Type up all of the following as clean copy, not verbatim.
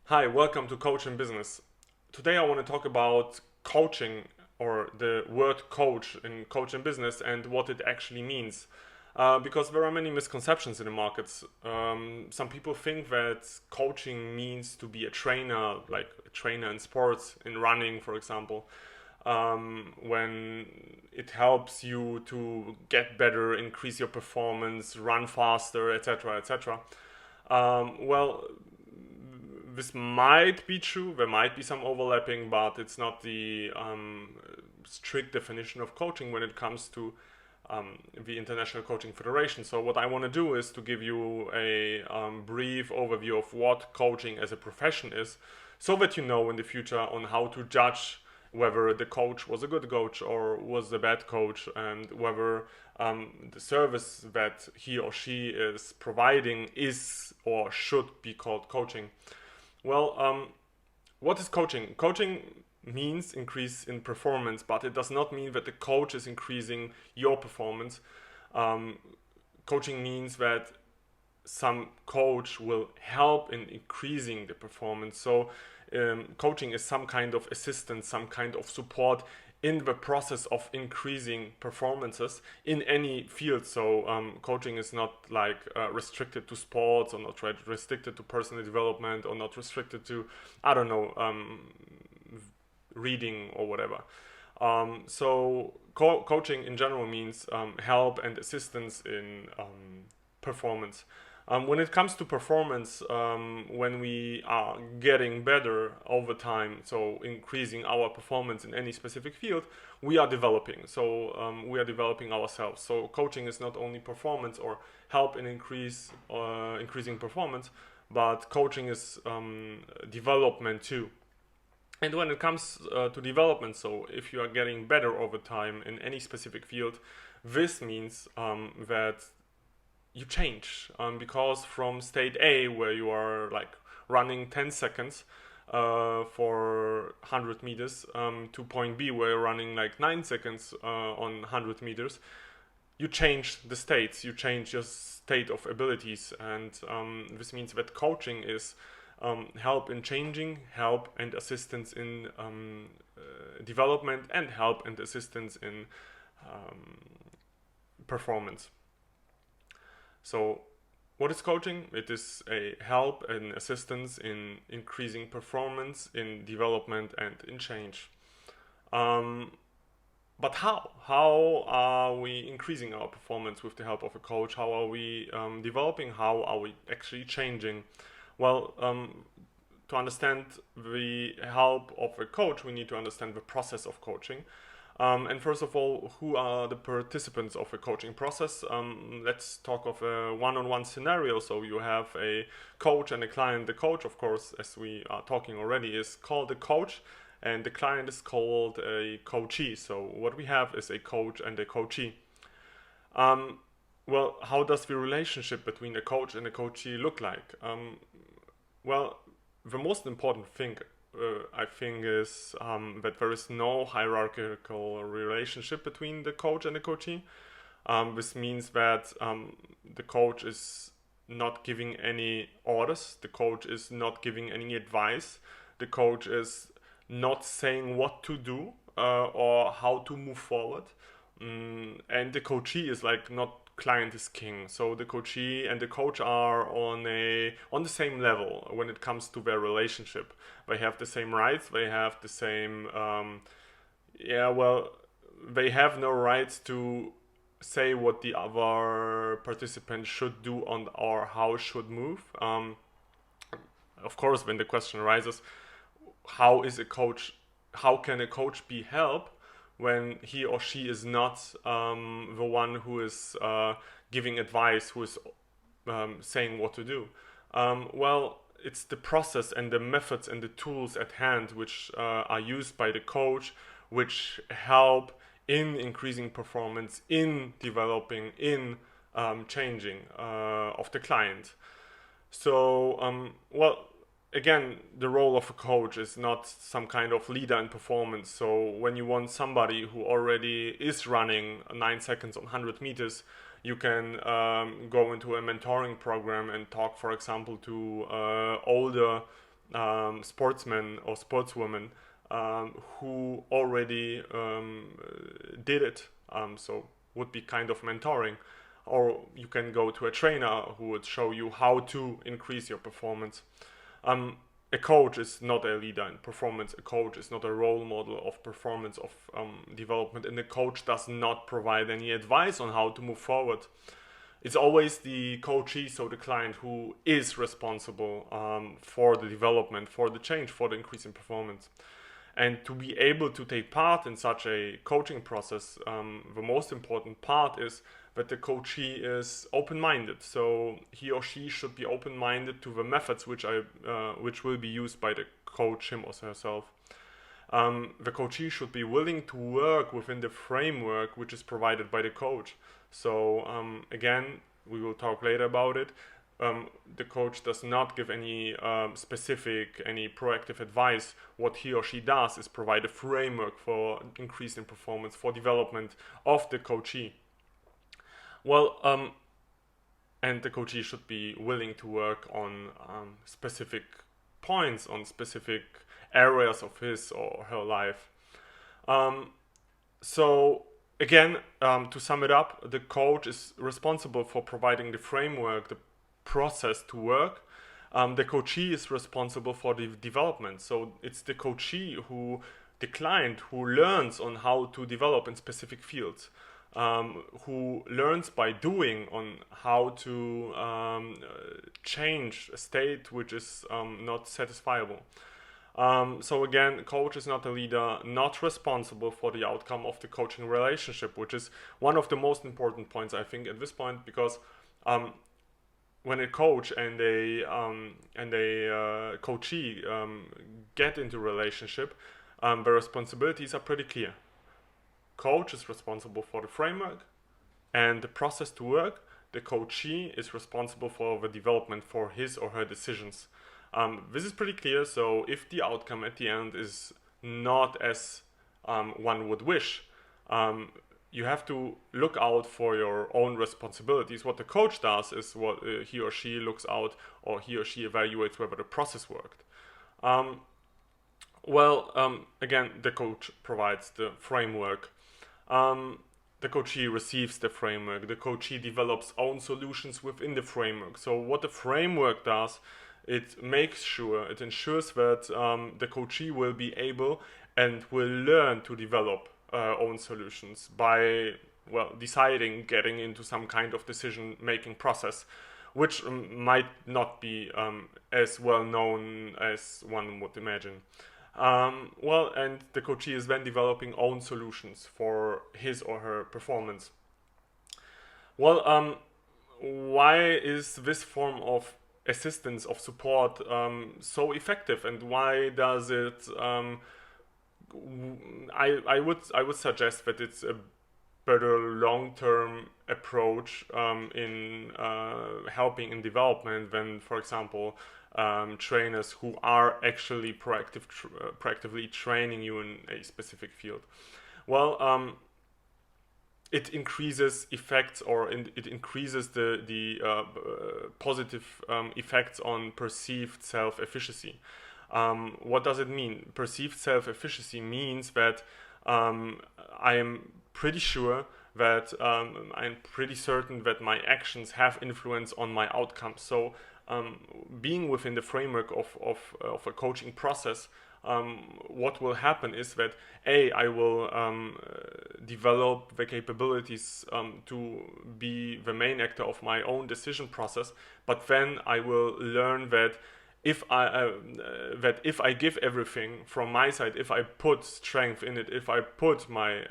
Hi, welcome to Coach in Business. Today I want to talk about coaching or the word coach in business and what it actually means. Because there are many misconceptions in the markets. Some people think that coaching means to be a trainer, like a trainer in sports, in running, for example, when it helps you to get better, increase your performance, run faster, etc., etc. Well, this might be true. There might be some overlapping, but it's not the strict definition of coaching when it comes to the International Coaching Federation. So what I want to do is to give you a brief overview of what coaching as a profession is, so that you know in the future on how to judge whether the coach was a good coach or was a bad coach, and whether the service that he or she is providing is or should be called coaching. Well, what is coaching? Coaching means increase in performance, but it does not mean that the coach is increasing your performance. Um, Coaching means that some coach will help in increasing the performance. So, coaching is some kind of assistance, some kind of support in the process of increasing performances in any field. So, coaching is not like restricted to sports, or not restricted to personal development, or not restricted to, I don't know, reading or whatever. Coaching in general means help and assistance in performance. When it comes to performance, when we are getting better over time, so increasing our performance in any specific field, we are developing. So we are developing ourselves. So coaching is not only performance or help in increasing performance, but coaching is development too. And when it comes to development, so if you are getting better over time in any specific field, this means that you change, because from state A, where you are like running 10 seconds for 100 meters, to point B, where you're running like 9 seconds on 100 meters, you change the states, you change your state of abilities. And this means that coaching is help in changing, help and assistance in development, and help and assistance in um, performance. So, what is coaching? It is a help and assistance in increasing performance, in development, and in change. Um, but how? How are we increasing our performance with the help of a coach? How are we developing? How are we actually changing? Well, to understand the help of a coach, we need to understand the process of coaching. And first of all, who are the participants of a coaching process? Let's talk of a one-on-one scenario. So you have a coach and a client. The coach, of course, as we are talking already, is called a coach, and the client is called a coachee. So what we have is a coach and a coachee. Um, well, how does the relationship between a coach and a coachee look like? Well, the most important thing, I think, is that there is no hierarchical relationship between the coach and the coachee. This means that the coach is not giving any orders, the coach is not giving any advice, the coach is not saying what to do or how to move forward. And the coachee is like not client is king. So the coachee and the coach are on the same level when it comes to their relationship. They have the same rights. They have the same. Yeah, well, they have no rights to say what the other participant should do on or how should move. Of course, when the question arises, how is a coach? How can a coach be help when he or she is not the one who is giving advice, who is saying what to do? Well, it's the process and the methods and the tools at hand which are used by the coach, which help in increasing performance, in developing, in changing of the client. So, well, again, the role of a coach is not some kind of leader in performance. So, when you want somebody who already is running 9 seconds on 100 meters, you can go into a mentoring program and talk, for example, to older sportsmen or sportswomen who already did it. So would be kind of mentoring. Or you can go to a trainer who would show you how to increase your performance. A coach is not a leader in performance. A coach is not a role model of performance, of development, and the coach does not provide any advice on how to move forward. It's always the coachee, so the client, who is responsible for the development, for the change, for the increase in performance. And to be able to take part in such a coaching process, the most important part is that the coachee is open-minded. So he or she should be open-minded to the methods which will be used by the coach, him or herself. The coachee should be willing to work within the framework which is provided by the coach. So again, we will talk later about it. The coach does not give any specific, any proactive advice. What he or she does is provide a framework for increase in performance, for development of the coachee. Well, and the coachee should be willing to work on specific points, on specific areas of his or her life. So again, to sum it up, the coach is responsible for providing the framework, the process to work. The coachee is responsible for the development. So it's the coachee the client who learns on how to develop in specific fields. Who learns by doing on how to change a state which is not satisfiable. So again, coach is not a leader, not responsible for the outcome of the coaching relationship, which is one of the most important points, I think, at this point, because when a coach and a coachee get into relationship, the responsibilities are pretty clear. Coach is responsible for the framework and the process to work. The coachee is responsible for the development, for his or her decisions. This is pretty clear. So if the outcome at the end is not as one would wish, you have to look out for your own responsibilities. What the coach does is what he or she looks out, or he or she evaluates whether the process worked. Again, the coach provides the framework. The coachee receives the framework. The coachee develops own solutions within the framework. So what the framework does, it ensures that the coachee will be able and will learn to develop own solutions by deciding, getting into some kind of decision-making process, which might not be as well known as one would imagine. And the coachee is then developing own solutions for his or her performance. Why is this form of assistance, of support, so effective, and why does it? I would suggest that it's a better long-term approach in helping in development than, for example, trainers who are actually proactively training you in a specific field. It increases effects, or it increases the positive effects on perceived self-efficacy. What does it mean? Perceived self-efficacy means that I am pretty sure that I'm pretty certain that my actions have influence on my outcomes. So being within the framework of a coaching process, what will happen is that I will develop the capabilities to be the main actor of my own decision process, but then I will learn that if I give everything from my side, if I put strength in it, if I put my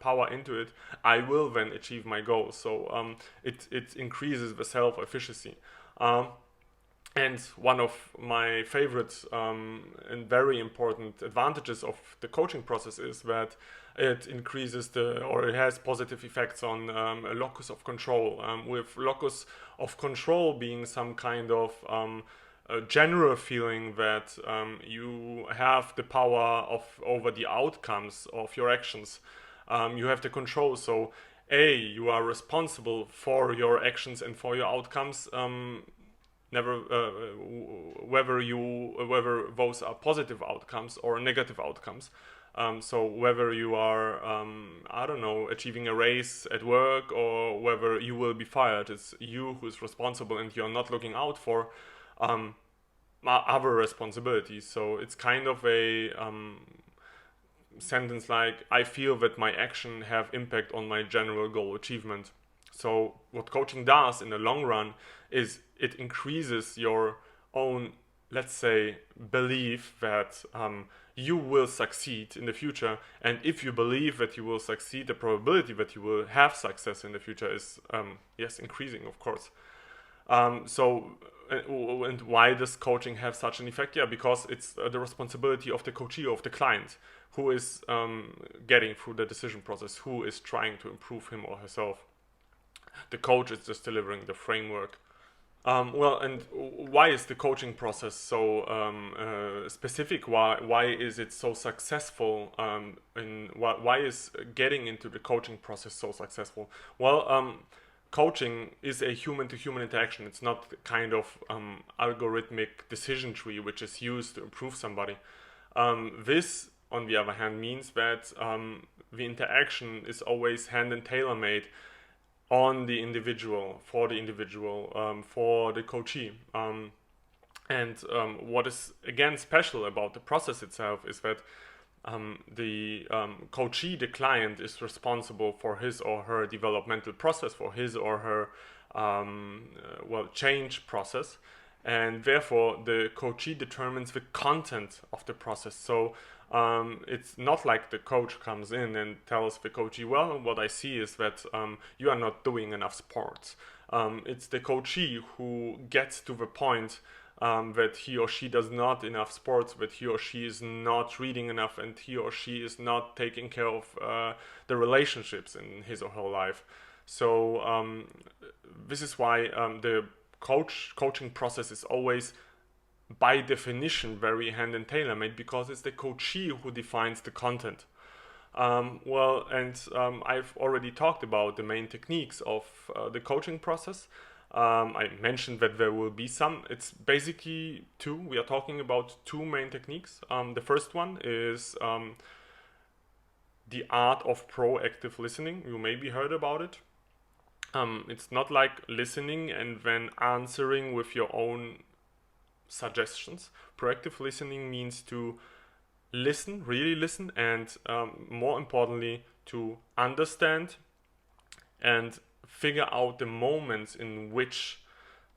power into it, I will then achieve my goals. So it increases the self-efficacy. And one of my favorite and very important advantages of the coaching process is that it increases it has positive effects on a locus of control. With locus of control being some kind of a general feeling that you have the power over the outcomes of your actions. You have the control. So you are responsible for your actions and for your outcomes. never whether those are positive outcomes or negative outcomes. So whether you are I don't know, achieving a raise at work, or whether you will be fired, it's you who is responsible, and you're not looking out for other responsibilities. So it's kind of a sentence like, I feel that my action have impact on my general goal achievement. So what coaching does in the long run is it increases your own, let's say, belief that you will succeed in the future. And if you believe that you will succeed, the probability that you will have success in the future is yes, increasing, of course. And why does coaching have such an effect? Yeah, because it's the responsibility of the coachee, of the client, who is getting through the decision process, who is trying to improve him or herself. The coach is just delivering the framework. Well, and why is the coaching process so specific? Why is it so successful? Why is getting into the coaching process so successful? Well, coaching is a human-to-human interaction. It's not the kind of algorithmic decision tree which is used to improve somebody. This, on the other hand, means that the interaction is always hand and tailor-made on the individual, for the coachee. And what is again special about the process itself is that the coachee, the client, is responsible for his or her developmental process, for his or her change process, and therefore the coachee determines the content of the process. So it's not like the coach comes in and tells the coachee, well, what I see is that you are not doing enough sports. It's the coachee who gets to the point that he or she does not enough sports, that he or she is not reading enough, and he or she is not taking care of the relationships in his or her life. So this is why the coaching process is always, by definition, very hand and tailor made, because it's the coachee who defines the content. I've already talked about the main techniques of the coaching process. I mentioned that there will be some. It's basically two. We are talking about two main techniques. The first one is the art of proactive listening. You maybe heard about it. It's not like listening and then answering with your own suggestions. Proactive listening means to listen, really listen, and more importantly, to understand and figure out the moments in which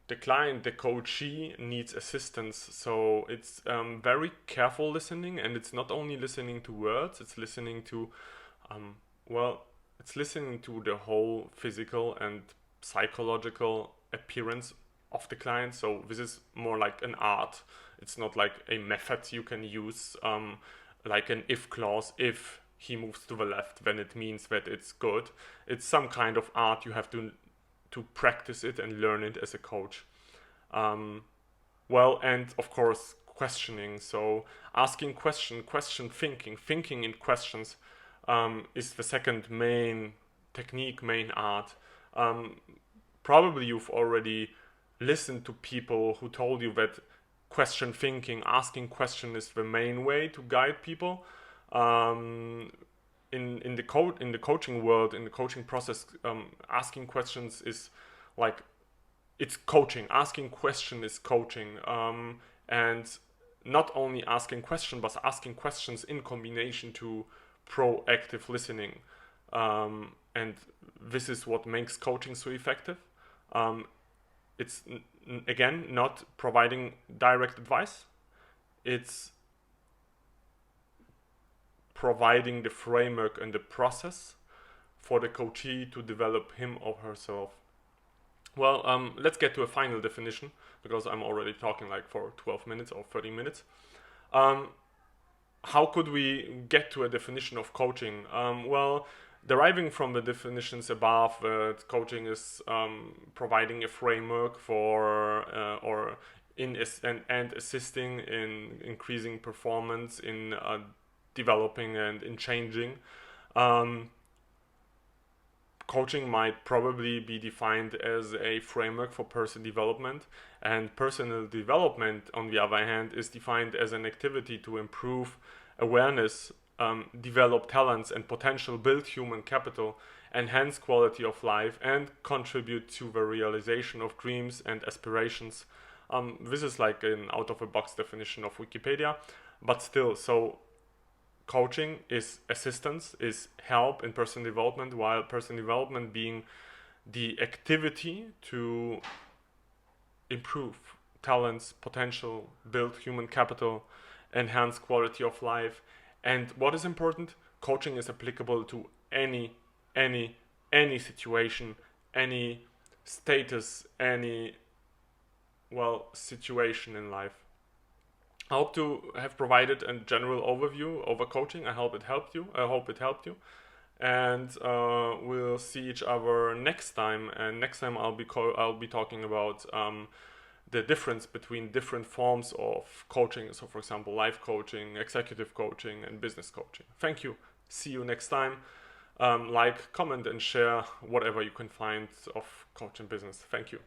the client, the coachee, needs assistance. So it's very careful listening, and it's not only listening to words, it's listening to it's listening to the whole physical and psychological appearance of the client. So this is more like an art. It's not like a method you can use, like an if clause. If he moves to the left, then it means that it's good. It's some kind of art. You have to practice it and learn it as a coach. And of course, questioning. So asking question thinking in questions is the second main technique, main art. Probably you've already listened to people who told you that question thinking, asking question, is the main way to guide people. In the coaching world, in the coaching process, asking questions is like, it's coaching. Asking question is coaching, and not only asking question, but asking questions in combination to proactive listening. And this is what makes coaching so effective. It's again not providing direct advice. It's providing the framework and the process for the coachee to develop him or herself. Well, let's get to a final definition, because I'm already talking like for 12 minutes or 30 minutes. How could we get to a definition of coaching? Deriving from the definitions above, coaching is providing a framework for and assisting in increasing performance, in developing and in changing. coaching might probably be defined as a framework for personal development, and personal development, on the other hand, is defined as an activity to improve awareness, develop talents and potential, build human capital, enhance quality of life, and contribute to the realization of dreams and aspirations. This is like an out-of-the-box definition of Wikipedia, but still, so coaching is assistance, is help in personal development, while personal development being the activity to improve talents, potential, build human capital, enhance quality of life. And what is important, coaching is applicable to any situation, any status, any situation in life. I hope to have provided a general overview over coaching. I hope it helped you. And we'll see each other next time. And next time I'll be talking about the difference between different forms of coaching. So, for example, life coaching, executive coaching, and business coaching. Thank you. See you next time. Like, comment, and share whatever you can find of coaching business. Thank you.